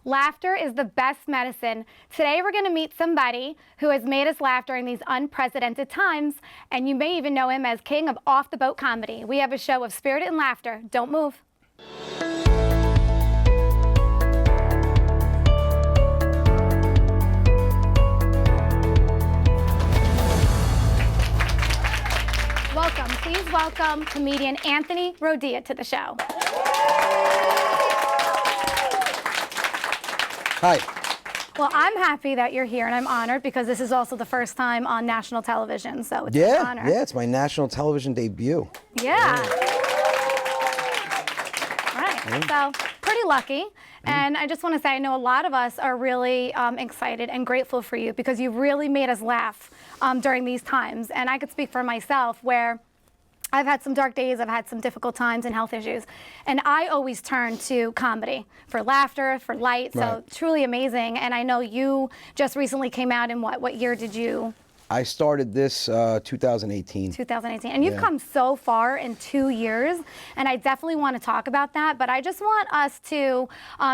Laughter is the best medicine. Today we're going to meet somebody who has made us laugh during these unprecedented times, and you may even know him as king of off-the-boat comedy. We have a show of spirit and laughter. Don't move. Welcome, please welcome comedian Anthony Rodia to the show. Hi. Well, I'm happy that you're here, and I'm honored because this is also the first time on national television, so it's an honor. Yeah, it's my national television debut. Yeah. All right, so pretty lucky. And I just want to say, I know a lot of us are really excited and grateful for you because you really made us laugh during these times. And I could speak for myself where I've had some dark days, I've had some difficult times and health issues, and I always turn to comedy for laughter, for light, so truly amazing. And I know you just recently came out in what year did you? I started this 2018. 2018, and you've come so far in 2 years, and I definitely want to talk about that, but I just want us to,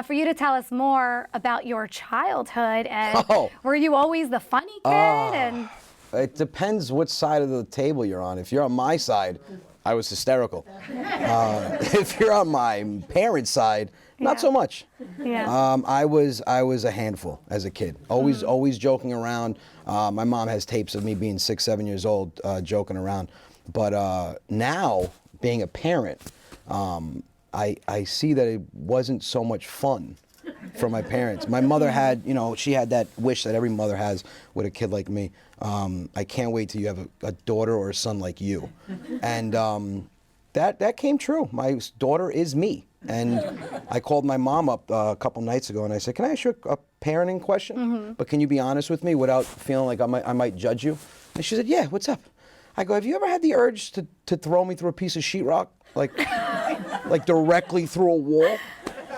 for you to tell us more about your childhood, and were you always the funny kid? And it depends what side of the table you're on. If you're on my side, I was hysterical. If you're on my parents' side, not so much. Yeah. I was a handful as a kid. Always joking around. My mom has tapes of me being 6, 7 years old, joking around. But now, being a parent, I see that it wasn't so much fun for my parents. My mother had, she had that wish that every mother has with a kid like me. I can't wait till you have a daughter or a son like you. And that came true. My daughter is me. And I called my mom up a couple nights ago and I said, can I ask you a parenting question? But can you be honest with me without feeling like I might judge you? And she said, yeah, what's up? I go, have you ever had the urge to throw me through a piece of sheetrock? Like directly through a wall?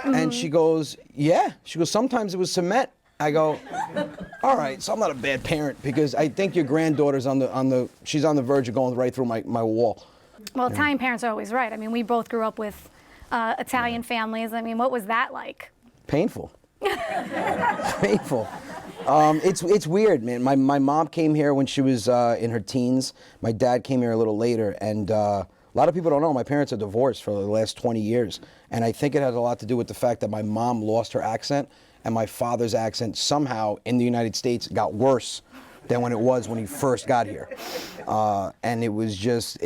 And she goes, yeah. She goes, sometimes it was cement. I go, all right, so I'm not a bad parent because I think your granddaughter's she's on the verge of going right through my wall. Well, Italian parents are always right. I mean, we both grew up with Italian families. I mean, what was that like? Painful. Painful. It's weird, man. My mom came here when she was in her teens. My dad came here a little later, and a lot of people don't know my parents are divorced for the last 20 years. And I think it has a lot to do with the fact that my mom lost her accent and my father's accent somehow in the United States got worse than when it was when he first got here. And it was just,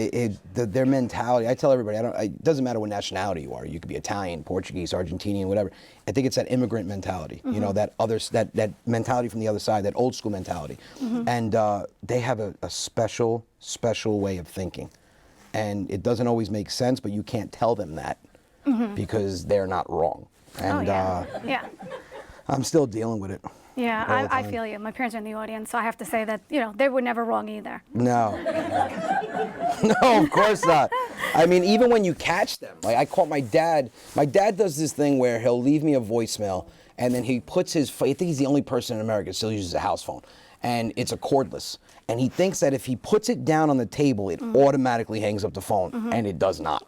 their mentality, I tell everybody, it doesn't matter what nationality you are. You could be Italian, Portuguese, Argentinian, whatever. I think it's that immigrant mentality, that mentality from the other side, that old school mentality. And they have a special way of thinking. And it doesn't always make sense, but you can't tell them that because they're not wrong. And I'm still dealing with it. Yeah, I feel you. My parents are in the audience, so I have to say that, they were never wrong either. No. No, of course not. I mean, even when you catch them, like I caught my dad does this thing where he'll leave me a voicemail and then he puts I think he's the only person in America that still uses a house phone. And it's a cordless. And he thinks that if he puts it down on the table, it automatically hangs up the phone, and it does not.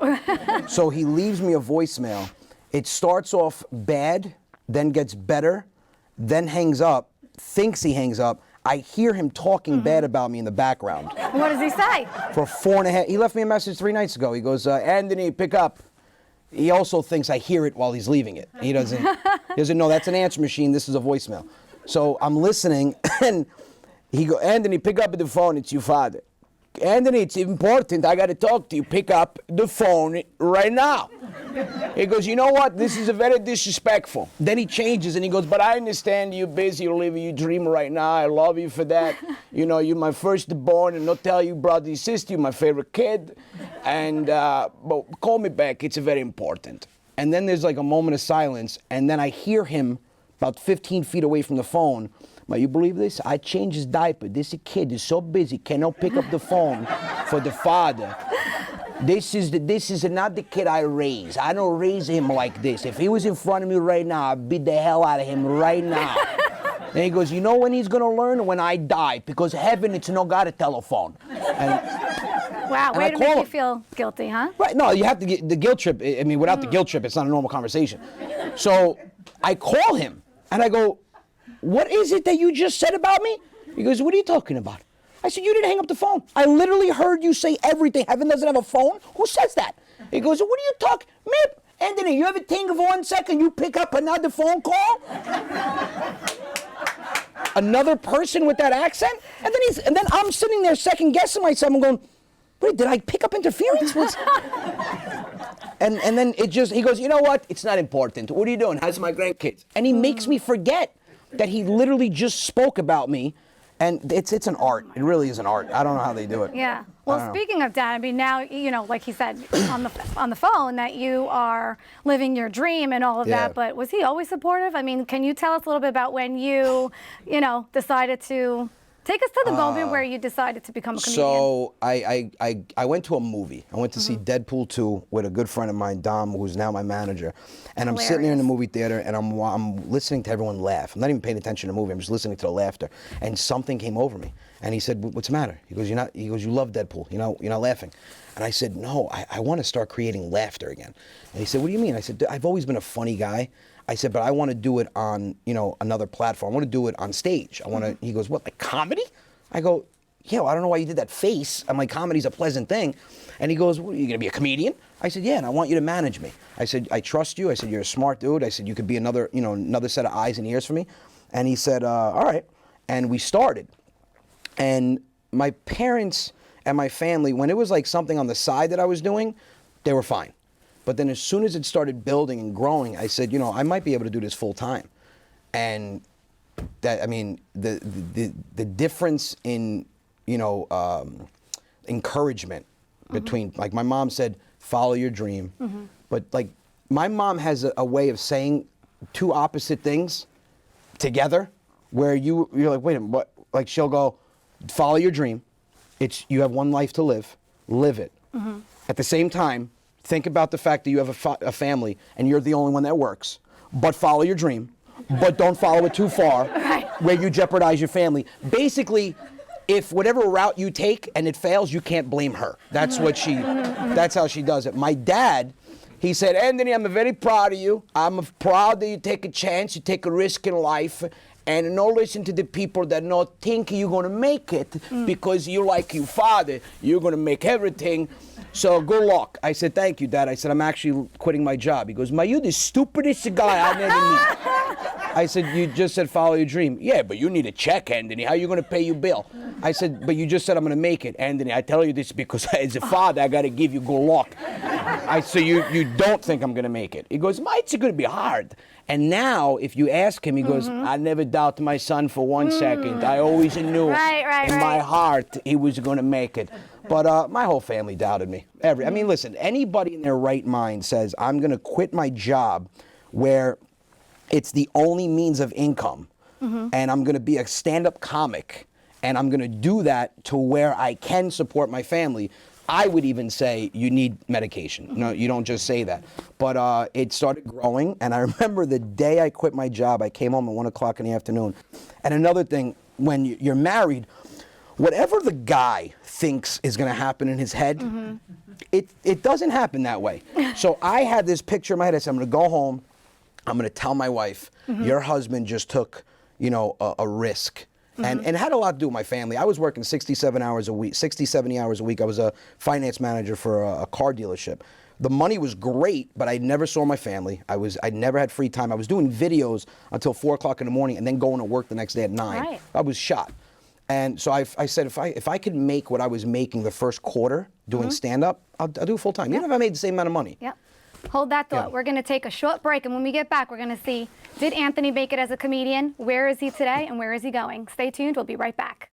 So he leaves me a voicemail. It starts off bad, then gets better, then hangs up, thinks he hangs up. I hear him talking bad about me in the background. What does he say? For 4.5, he left me a message 3 nights ago. He goes, Anthony, pick up. He also thinks I hear it while he's leaving it. He doesn't know that's an answer machine, this is a voicemail. So I'm listening, and he goes, Anthony, pick up the phone, it's your father. Anthony, it's important, I gotta talk to you, pick up the phone right now. He goes, you know what, this is very disrespectful. Then he changes and he goes, but I understand you're busy, you're living your dream right now, I love you for that. You're my firstborn, and not tell you brother and sister, you're my favorite kid. And, but call me back, it's very important. And then there's like a moment of silence, and then I hear him about 15 feet away from the phone. But you believe this? I changed his diaper. This kid is so busy, cannot pick up the phone for the father. This is not the kid I raised. I don't raise him like this. If he was in front of me right now, I'd beat the hell out of him right now. And he goes, you know when he's gonna learn? When I die, because heaven, it's no got a telephone. Wow, way to make you feel guilty, huh? Right, no, you have to get the guilt trip. I mean, without the guilt trip, it's not a normal conversation. So I call him And I go, what is it that you just said about me? He goes, what are you talking about? I said, you didn't hang up the phone. I literally heard you say everything. Heaven doesn't have a phone? Who says that? He goes, what are you talking? Mip, Anthony, you ever think of 1 second you pick up another phone call? Another person with that accent? And then I'm sitting there second guessing myself and going, wait, did I pick up interference? And then he goes, you know what? It's not important. What are you doing? How's my grandkids? And he makes me forget that he literally just spoke about me. And it's an art. It really is an art. I don't know how they do it. Yeah. Well, speaking of Dad, I mean, now, like he said on the phone that you are living your dream and all of that, but was he always supportive? I mean, can you tell us a little bit about when you, decided to take us to the moment where you decided to become a comedian? So I went to a movie. I went to see Deadpool 2 with a good friend of mine, Dom, who's now my manager. And I'm sitting there in the movie theater and I'm listening to everyone laugh. I'm not even paying attention to the movie. I'm just listening to the laughter. And something came over me. And he said, what's the matter? He goes, you love Deadpool. You're not laughing. And I said, no, I want to start creating laughter again. And he said, what do you mean? I said, I've always been a funny guy. I said, but I want to do it on, another platform. I want to do it on stage. He goes, what, like comedy? I go, yeah, well, I don't know why you did that face. I'm like, comedy's a pleasant thing. And he goes, well, are you going to be a comedian? I said, yeah, and I want you to manage me. I said, I trust you. I said, you're a smart dude. I said, you could be another set of eyes and ears for me. And he said, all right. And we started. And my parents and my family, when it was like something on the side that I was doing, they were fine. But then as soon as it started building and growing, I said, I might be able to do this full time. And that, I mean, the difference in, encouragement between, like my mom said, follow your dream. But like my mom has a way of saying two opposite things together where you're like, wait a minute, what? Like she'll go, follow your dream. You have one life to live it. At the same time, think about the fact that you have a family and you're the only one that works. But follow your dream. But don't follow it too far where you jeopardize your family. Basically, if whatever route you take and it fails, you can't blame her. That's that's how she does it. My dad, he said, Anthony, I'm very proud of you. I'm proud that you take a chance, you take a risk in life. And don't listen to the people that don't think you're going to make it because you're like your father. You're going to make everything. So good luck. I said, thank you, Dad. I said, I'm actually quitting my job. He goes, you're the stupidest guy I never meet. I said, you just said follow your dream. Yeah, but you need a check, Anthony. How are you going to pay your bill? I said, but you just said I'm going to make it. Anthony, I tell you this because as a father, I got to give you good luck. I said, you don't think I'm going to make it. He goes, it's going to be hard. And now, if you ask him, he goes, I never doubted my son for 1 second. I always knew in my heart he was going to make it. But my whole family doubted me. I mean, listen, anybody in their right mind says, I'm going to quit my job where it's the only means of income, and I'm going to be a stand-up comic, and I'm going to do that to where I can support my family. I would even say you need medication. No, you don't just say that. But it started growing, and I remember the day I quit my job, I came home at 1 o'clock in the afternoon. And another thing, when you're married, whatever the guy thinks is going to happen in his head, it doesn't happen that way. So I had this picture in my head. I said, I'm going to go home. I'm going to tell my wife, your husband just took, a risk. And it had a lot to do with my family. I was working 60, 70 hours a week. I was a finance manager for a car dealership. The money was great, but I never saw my family. I never had free time. I was doing videos until 4 o'clock in the morning and then going to work the next day at 9. Right. I was shot. And so I said, if I could make what I was making the first quarter doing stand-up, I'll do it full time, even if I made the same amount of money. Yep. Hold that thought. Yeah. We're going to take a short break, and when we get back, we're going to see, did Anthony make it as a comedian? Where is he today, and where is he going? Stay tuned. We'll be right back.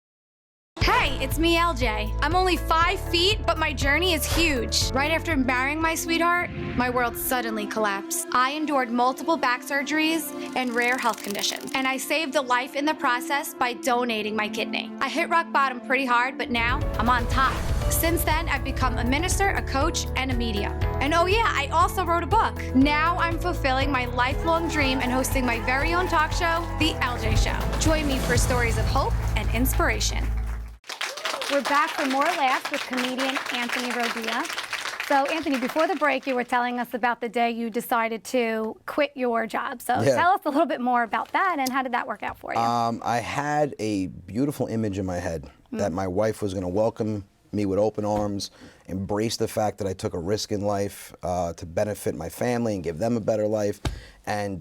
Hey, it's me, LJ. I'm only 5 feet, but my journey is huge. Right after marrying my sweetheart, my world suddenly collapsed. I endured multiple back surgeries and rare health conditions, and I saved a life in the process by donating my kidney. I hit rock bottom pretty hard, but now I'm on top. Since then, I've become a minister, a coach, and a medium. And oh yeah, I also wrote a book. Now I'm fulfilling my lifelong dream and hosting my very own talk show, The LJ Show. Join me for stories of hope and inspiration. We're back for more laughs with comedian Anthony Rodia. So, Anthony, before the break, you were telling us about the day you decided to quit your job. So, Yeah. tell us a little bit more about that and how did that work out for you? I had a beautiful image in my head that my wife was going to welcome me with open arms, embrace the fact that I took a risk in life to benefit my family and give them a better life, and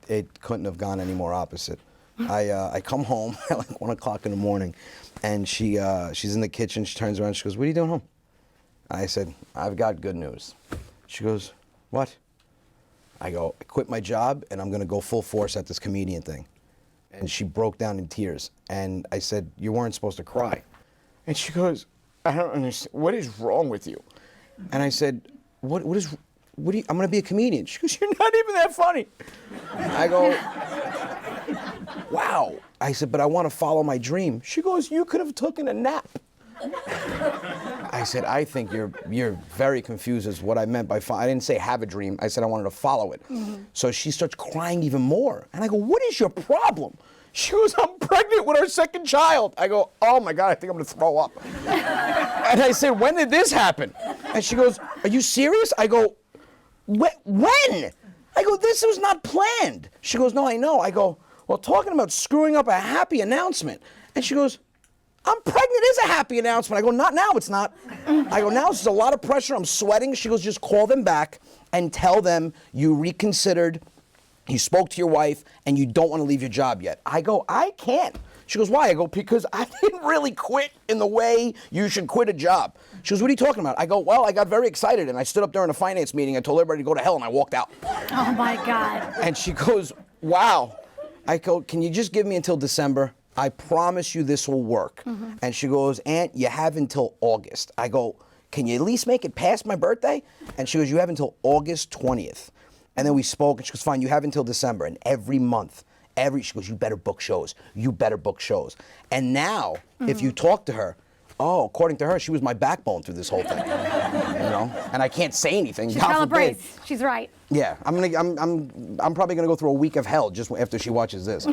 it couldn't have gone any more opposite. I come home at like 1 o'clock in the morning, and she's in the kitchen. She turns around. She goes, "What are you doing home?" I said, "I've got good news." She goes, "What?" I go, "I quit my job, and I'm going to go full force at this comedian thing." And she broke down in tears. And I said, "You weren't supposed to cry." And she goes, "I don't understand. What is wrong with you?" And I said, what do you, I'm going to be a comedian." She goes, "You're not even that funny." I go, "Wow." I said, "But I want to follow my dream." She goes, "You could have taken a nap." I said, "I think you're very confused as what I meant by I didn't say have a dream. I said I wanted to follow it." So she starts crying even more. And I go, "What is your problem?" She goes, "I'm pregnant with our second child." I go, "Oh my God, I think I'm gonna throw up." And I said, "When did this happen?" And she goes, "Are you serious?" I go, When? I go, "This was not planned." She goes, "No, I know." I go, "Well, talking about screwing up a happy announcement." And she goes, "I'm pregnant is a happy announcement." I go, "Not now, it's not." I go, "Now this is a lot of pressure. I'm sweating." She goes, "Just call them back and tell them you reconsidered, you spoke to your wife, and you don't want to leave your job yet." I go, "I can't." She goes, "Why?" I go, "Because I didn't really quit in the way you should quit a job." She goes, "What are you talking about?" I go, "Well, I got very excited, and I stood up during a finance meeting. I told everybody to go to hell, and I walked out." Oh, my God. And she goes, "Wow." I go, "Can you just give me until December? I promise you this will work." And she goes, "Aunt, you have until August." I go, "Can you at least make it past my birthday?" And she goes, "You have until August 20th. And then we spoke, and she goes, "Fine, you have until December." And every month, she goes, "You better book shows. You better book shows." And now, if you talk to her, according to her, she was my backbone through this whole thing. And I can't say anything. She God forbid. celebrates. She's right. Yeah, I'm probably gonna go through a week of hell just after she watches this.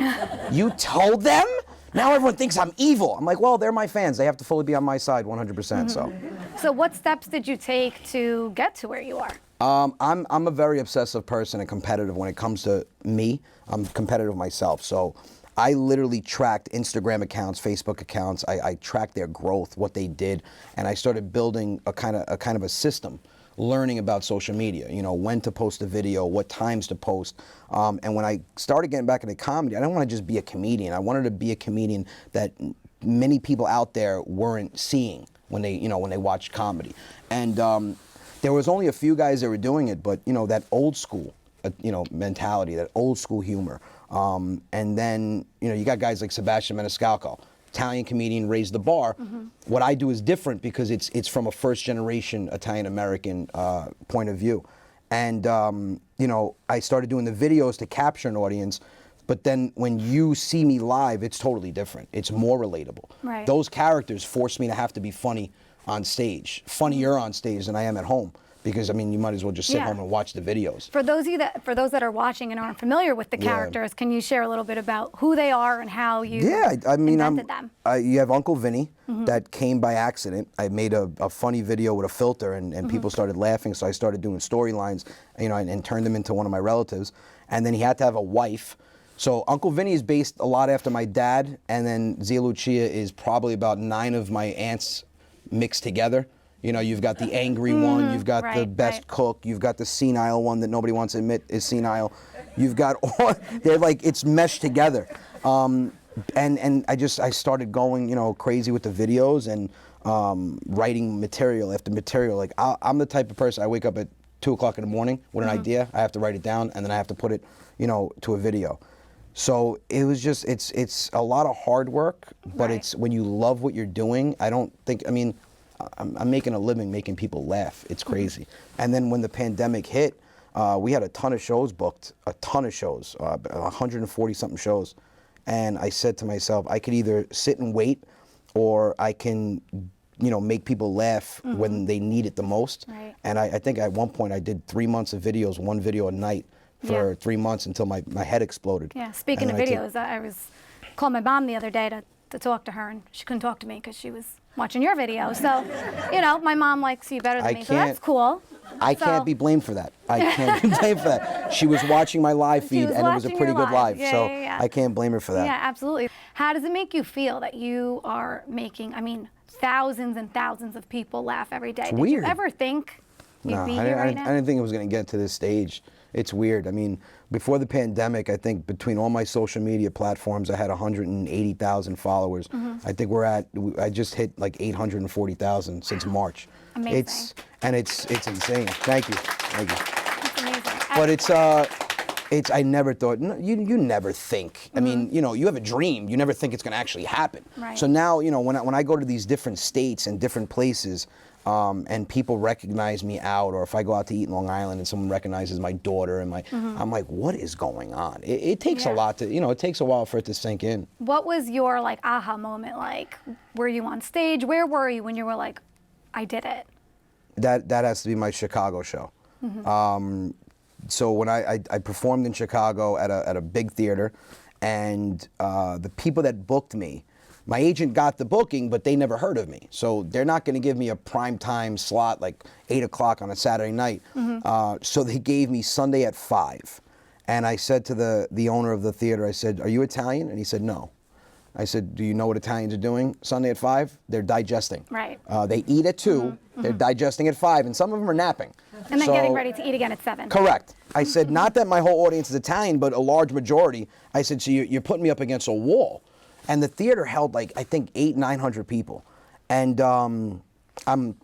"You told them?" Now everyone thinks I'm evil. I'm like, well, they're my fans. They have to fully be on my side 100%. So what steps did you take to get to where you are? I'm a very obsessive person and competitive when it comes to me. I'm competitive myself. So I literally tracked Instagram accounts, Facebook accounts. I tracked their growth, what they did, and I started building a kind of a system, learning about social media, when to post a video, what times to post. And when I started getting back into comedy, I didn't want to just be a comedian. I wanted to be a comedian that many people out there weren't seeing when they watched comedy. And there was only a few guys that were doing it, but that old school, mentality, that old school humor. And then, you got guys like Sebastian Maniscalco, Italian comedian, raised the bar. What I do is different because it's from a first generation Italian American point of view. And, I started doing the videos to capture an audience. But then when you see me live, it's totally different. It's more relatable. Right. Those characters force me to have to be funny on stage, funnier on stage than I am at home. Because, you might as well just sit home and watch the videos. For those that are watching and aren't familiar with the characters, can you share a little bit about who they are and how you invented them? You have Uncle Vinny that came by accident. I made a funny video with a filter, and people started laughing, so I started doing storylines, and turned them into one of my relatives. And then he had to have a wife. So Uncle Vinny is based a lot after my dad, and then Zia Lucia is probably about 9 of my aunts mixed together. You've got the angry one, you've got the best cook, you've got the senile one that nobody wants to admit is senile. You've got all, they're like, it's meshed together. And I started going, crazy with the videos and writing material after material. Like I'm the type of person, I wake up at 2 o'clock in the morning with an idea, I have to write it down, and then I have to put it, to a video. So it was just, it's a lot of hard work, but it's when you love what you're doing, I'm making a living making people laugh. It's crazy. And then when the pandemic hit, we had a ton of shows booked, 140 something shows. And I said to myself, I could either sit and wait, or I can, make people laugh when they need it the most. Right. And I think at one point I did 3 months of videos, 1 video a night for 3 months until my head exploded. Yeah, speaking of videos, I was calling my mom the other day to to talk to her, and she couldn't talk to me because she was watching your video. So, you know, my mom likes you better than me, so that's cool. I can't be blamed for that. I can't be blamed for that. She was watching my live feed, and it was a pretty good live, so I can't blame her for that. Yeah, absolutely. How does it make you feel that you are making, I mean, thousands and thousands of people laugh every day? It's Did weird. you ever think you'd be I here right now? didn't think it was going to get to this stage. It's weird. I mean, before the pandemic, I think between all my social media platforms, I had 180,000 followers. I think I just hit like 840,000 since March. Amazing. It's insane. Thank you. That's amazing. But I never thought, you never think. I mean, you know, you have a dream, you never think it's going to actually happen. Right. So now, you know, when I go to these different states and different places, and people recognize me out, or if I go out to eat in Long Island and someone recognizes my daughter and I'm like, what is going on? It takes a lot to, you know, it takes a while for it to sink in. What was your like aha moment like? Were you on stage? Where were you when you were like, I did it? That has to be my Chicago show. So when I performed in Chicago at a big theater, and the people that booked me, my agent got the booking, but they never heard of me. So they're not going to give me a prime time slot like 8 o'clock on a Saturday night. So they gave me Sunday at 5. And I said to the owner of the theater, I said, "Are you Italian?" And he said, "No." I said, "Do you know what Italians are doing Sunday at 5? They're digesting. Right. They eat at 2, they're digesting at 5, and some of them are napping. And then getting ready to eat again at 7. Correct. I said, not that my whole audience is Italian, but a large majority. I said, so you're putting me up against a wall. And the theater held like, I think 900 people. And I'm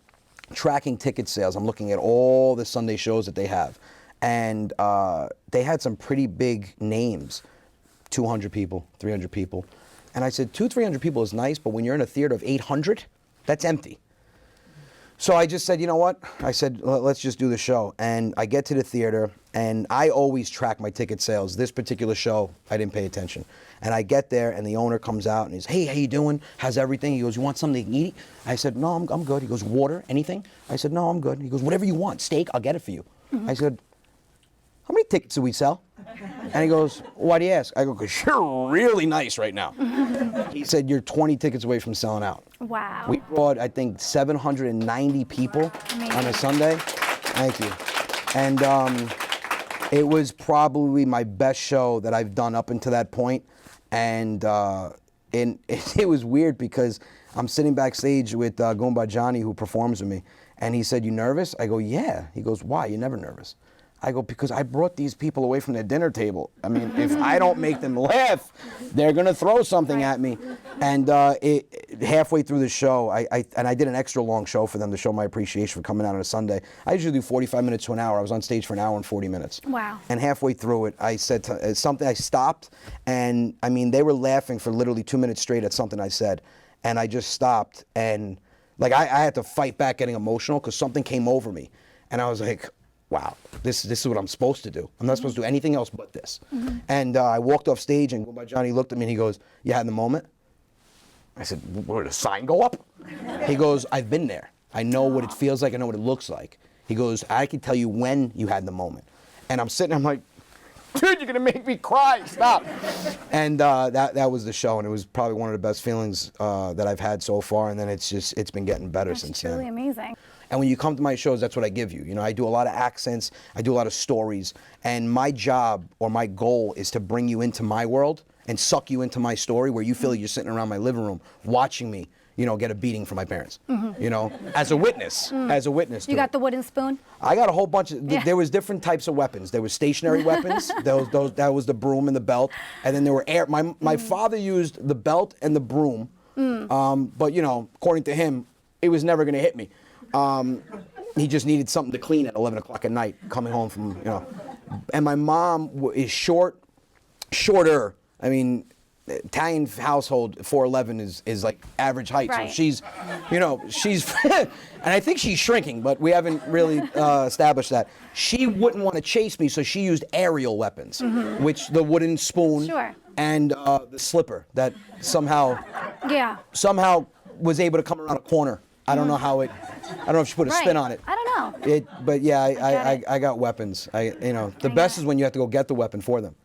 tracking ticket sales. I'm looking at all the Sunday shows that they have. And they had some pretty big names, 200 people, 300 people. And I said, 200-300 people is nice, but when you're in a theater of 800, that's empty. So I just said, you know what? I said, let's just do the show. And I get to the theater, and I always track my ticket sales. This particular show, I didn't pay attention. And I get there, and the owner comes out, and he's, "Hey, how you doing? How's everything?" He goes, "You want something to eat?" I said, "No, I'm good." He goes, "Water? Anything?" I said, "No, I'm good." He goes, "Whatever you want. Steak? I'll get it for you." I said, "How many tickets do we sell?" And he goes, "Why do you ask?" I go, "Because you're really nice right now." He said, "You're 20 tickets away from selling out." Wow. We brought, I think, 790 people on a Sunday. Thank you. And it was probably my best show that I've done up until that point. And it was weird because I'm sitting backstage with Goomba Johnny, who performs with me. And he said, "You nervous?" I go, "Yeah." He goes, "Why? You're never nervous." I go, "Because I brought these people away from their dinner table. I mean, if I don't make them laugh, they're going to throw something at me." And halfway through the show, I did an extra long show for them to show my appreciation for coming out on a Sunday. I usually do 45 minutes to an hour. I was on stage for an hour and 40 minutes. Wow. And halfway through it, I said something, I stopped, and I mean, they were laughing for literally 2 minutes straight at something I said. And I just stopped, and like I had to fight back getting emotional because something came over me. And I was like, wow, this is what I'm supposed to do. I'm not supposed to do anything else but this. And I walked off stage, and Johnny looked at me and he goes, "You had the moment?" I said, "Where did the sign go up?" He goes, "I've been there. I know what it feels like. I know what it looks like." He goes, "I can tell you when you had the moment." And I'm sitting, I'm like, "Dude, you're gonna make me cry, stop." And that was the show, and it was probably one of the best feelings that I've had so far, and then it's been getting better since then. That's truly amazing. And when you come to my shows, that's what I give you. You know, I do a lot of accents, I do a lot of stories, and my job or my goal is to bring you into my world and suck you into my story where you feel like you're sitting around my living room watching me, you know, get a beating from my parents, you know, as a witness, as a witness. You got the wooden spoon? I got a whole bunch of, there was different types of weapons. There was stationary weapons, that was the broom and the belt, and then there were air, my father used the belt and the broom, but you know, according to him, it was never gonna hit me. He just needed something to clean at 11 o'clock at night, coming home from, you know. And my mom is shorter. I mean, Italian household, 4'11" is like average height. Right. So she's, you know, and I think she's shrinking, but we haven't really established that. She wouldn't want to chase me, so she used aerial weapons, which the wooden spoon and the slipper that somehow was able to come around a corner. I don't know how I don't know if she put a spin on it. I don't know. But yeah, I got weapons. You know, the best is when you have to go get the weapon for them.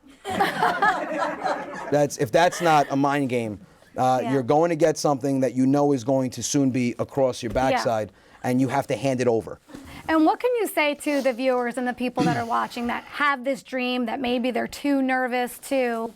If that's not a mind game, You're going to get something that you know is going to soon be across your backside, and you have to hand it over. And what can you say to the viewers and the people that are watching that have this dream that maybe they're too nervous to,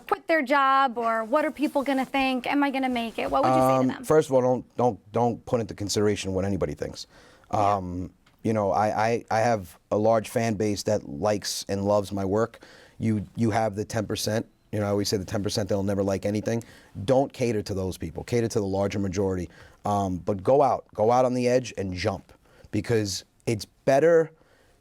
quit their job, or what are people going to think? Am I going to make it? What would you say to them? First of all, don't put into consideration what anybody thinks. I have a large fan base that likes and loves my work. You have the 10%. I always say the 10% that'll never like anything. Don't cater to those people. Cater to the larger majority. But go out on the edge and jump, because it's better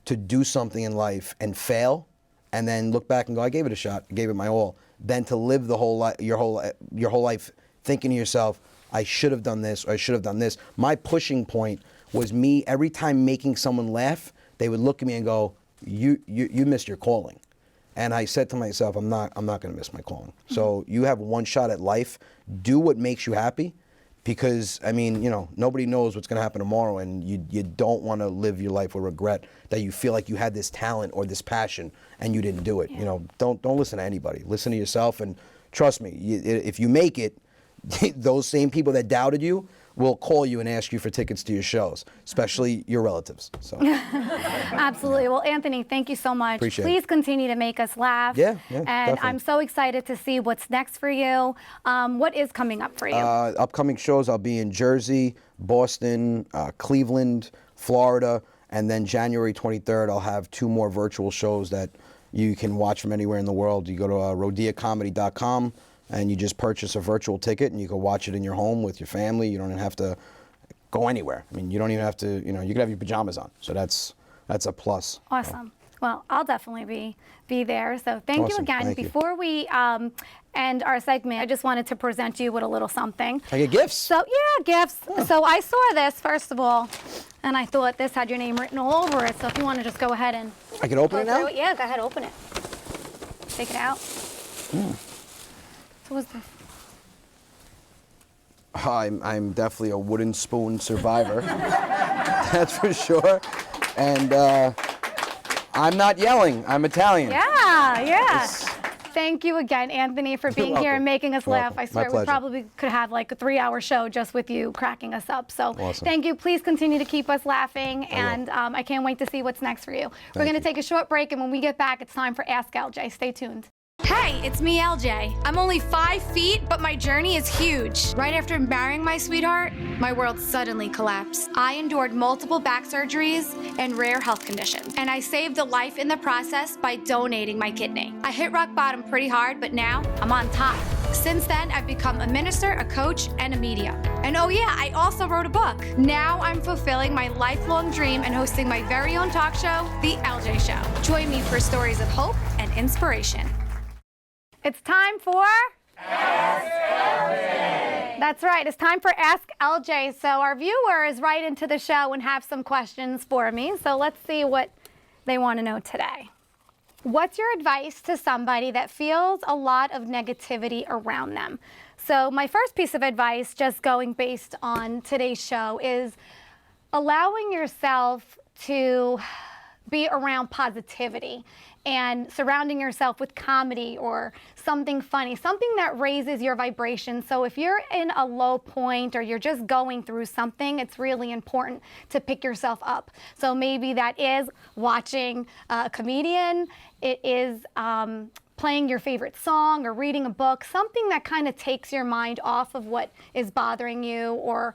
to do something in life and fail, and then look back and go, I gave it a shot, I gave it my all, than to live the whole your whole life thinking to yourself, I should have done this, or I should have done this. My pushing point was me every time making someone laugh. They would look at me and go, you missed your calling. And I said to myself, I'm not going to miss my calling. So you have one shot at life. Do what makes you happy, because nobody knows what's going to happen tomorrow, and you don't want to live your life with regret that you feel like you had this talent or this passion and you didn't do it. Yeah. Don't listen to anybody. Listen to yourself, and trust me, if you make it, those same people that doubted you will call you and ask you for tickets to your shows, especially your relatives. So. Absolutely. Well, Anthony, thank you so much. Appreciate it. Please continue to make us laugh. Yeah, And definitely. I'm so excited to see what's next for you. What is coming up for you? Upcoming shows, I'll be in Jersey, Boston, Cleveland, Florida, and then January 23rd, I'll have 2 more virtual shows that you can watch from anywhere in the world. You go to rodiacomedy.com, and you just purchase a virtual ticket, and you can watch it in your home with your family. You don't even have to go anywhere. You don't even have to, you can have your pajamas on. So that's a plus. Awesome. Well, I'll definitely be there. So thank you Awesome. again. Thank you. Before we end our segment, I just wanted to present you with a little something. I get gifts. So yeah, gifts. Oh. So I saw this first of all, and I thought this had your name written all over it. So if you want to just go ahead and I can open it now? Yeah, go ahead, open it. Take it out. So what's this? I'm definitely a wooden spoon survivor. That's for sure. And I'm not yelling. I'm Italian. Yeah. Thank you again, Anthony, for being here and making us laugh. I swear, we probably could have like a 3-hour show just with you cracking us up. So Thank you. Please continue to keep us laughing, and I can't wait to see what's next for you. We're going to take a short break, and when we get back, it's time for Ask LJ. Stay tuned. Hey, it's me, LJ. I'm only 5 feet, but my journey is huge. Right after marrying my sweetheart, my world suddenly collapsed. I endured multiple back surgeries and rare health conditions, and I saved a life in the process by donating my kidney. I hit rock bottom pretty hard, but now I'm on top. Since then, I've become a minister, a coach, and a medium. And oh yeah, I also wrote a book. Now I'm fulfilling my lifelong dream and hosting my very own talk show, The LJ Show. Join me for stories of hope and inspiration. It's time for Ask LJ. That's right. It's time for Ask LJ. So our viewers write into the show and have some questions for me. So let's see what they want to know today. What's your advice to somebody that feels a lot of negativity around them? So my first piece of advice, just going based on today's show, is allowing yourself to be around positivity and surrounding yourself with comedy or something funny, something that raises your vibration. So if you're in a low point or you're just going through something, it's really important to pick yourself up. So maybe that is watching a comedian, it is playing your favorite song or reading a book, something that kind of takes your mind off of what is bothering you or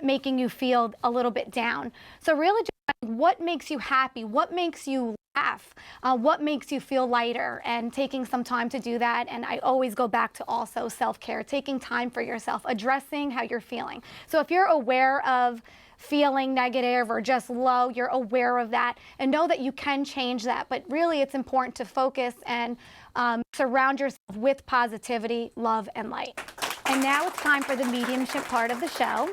making you feel a little bit down. So really just what makes you happy, what makes you laugh, what makes you feel lighter, and taking some time to do that. And I always go back to also self-care, taking time for yourself, addressing how you're feeling. So if you're aware of feeling negative or just low, you're aware of that and know that you can change that. But really it's important to focus and surround yourself with positivity, love, and light. And now it's time for the mediumship part of the show.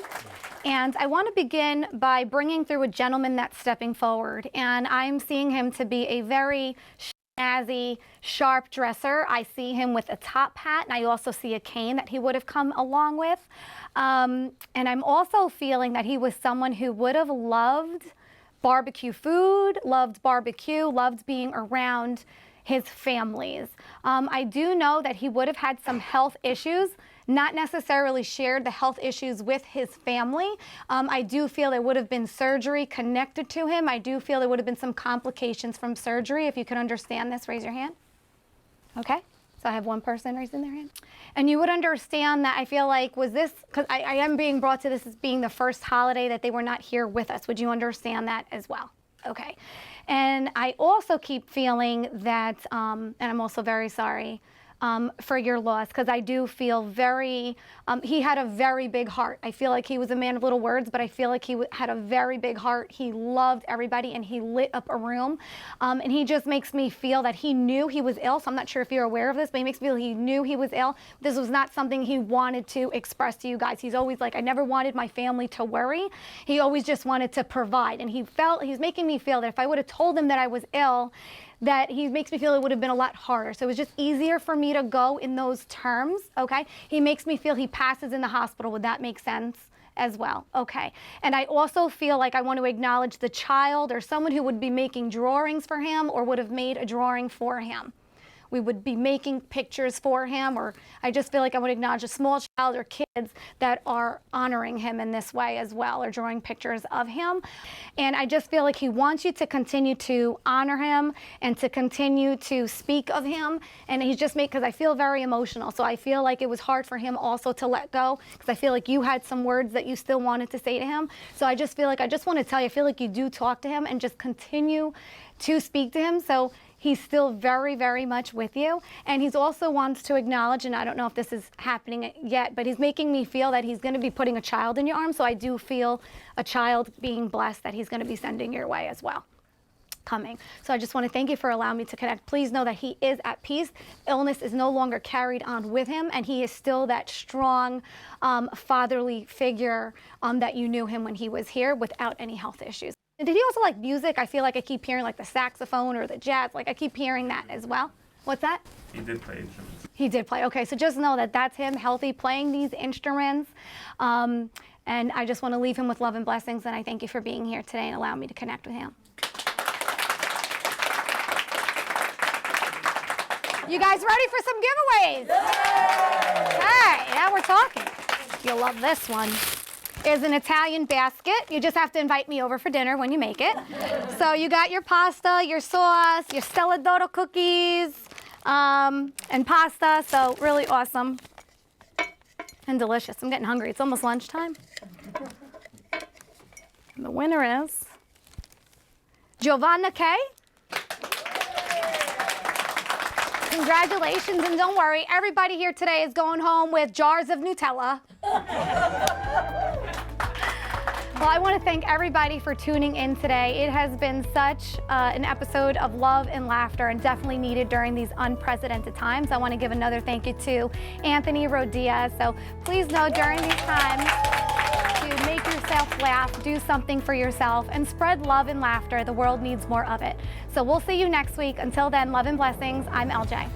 And I want to begin by bringing through a gentleman that's stepping forward. And I'm seeing him to be a very snazzy, sharp dresser. I see him with a top hat, and I also see a cane that he would have come along with. And I'm also feeling that he was someone who would have loved barbecue food, loved barbecue, loved being around his families. I do know that he would have had some health issues, not necessarily shared the health issues with his family. I do feel there would have been surgery connected to him. I do feel there would have been some complications from surgery. If you can understand this, raise your hand. Okay. So I have one person raising their hand. And you would understand that I feel like, was this, because I am being brought to this as being the first holiday that they were not here with us. Would you understand that as well? Okay. And I also keep feeling that, and I'm also very sorry for your loss, because I do feel very, he had a very big heart. I feel like he was a man of little words, but I feel like he had a very big heart. He loved everybody and he lit up a room. And he just makes me feel that he knew he was ill. So I'm not sure if you're aware of this, but he makes me feel he knew he was ill. This was not something he wanted to express to you guys. He's always like, I never wanted my family to worry. He always just wanted to provide. And he's making me feel that if I would have told him that I was ill, that he makes me feel it would have been a lot harder. So it was just easier for me to go in those terms, okay? He makes me feel he passes in the hospital. Would that make sense as well? Okay. And I also feel like I want to acknowledge the child or someone who would be making drawings for him or would have made a drawing for him. We would be making pictures for him, or I just feel like I would acknowledge a small child or kids that are honoring him in this way as well, or drawing pictures of him. And I just feel like he wants you to continue to honor him and to continue to speak of him. And he's just because I feel very emotional. So I feel like it was hard for him also to let go, because I feel like you had some words that you still wanted to say to him. So I just feel like, I just want to tell you, I feel like you do talk to him and just continue to speak to him. So he's still very, very much with you. And he's also wants to acknowledge, and I don't know if this is happening yet, but he's making me feel that he's going to be putting a child in your arms. So I do feel a child being blessed that he's going to be sending your way as well. Coming. So I just want to thank you for allowing me to connect. Please know that he is at peace. Illness is no longer carried on with him, and he is still that strong fatherly figure that you knew him when he was here without any health issues. And did he also like music? I feel like I keep hearing like the saxophone or the jazz. Like I keep hearing that as well. What's that? He did play instruments. He did play. Okay, so just know that that's him, healthy, playing these instruments. And I just want to leave him with love and blessings. And I thank you for being here today and allowing me to connect with him. You guys ready for some giveaways? Okay, now we're talking. You'll love this one. Is an Italian basket. You just have to invite me over for dinner when you make it. So you got your pasta, your sauce, your Stella Dodo cookies, and pasta. So really awesome and delicious. I'm getting hungry. It's almost lunchtime. And the winner is Giovanna K. Congratulations, and don't worry, everybody here today is going home with jars of Nutella. Well, I want to thank everybody for tuning in today. It has been such an episode of love and laughter, and definitely needed during these unprecedented times. I want to give another thank you to Anthony Rodia. So please know during these times to make yourself laugh, do something for yourself, and spread love and laughter. The world needs more of it. So we'll see you next week. Until then, love and blessings. I'm LJ.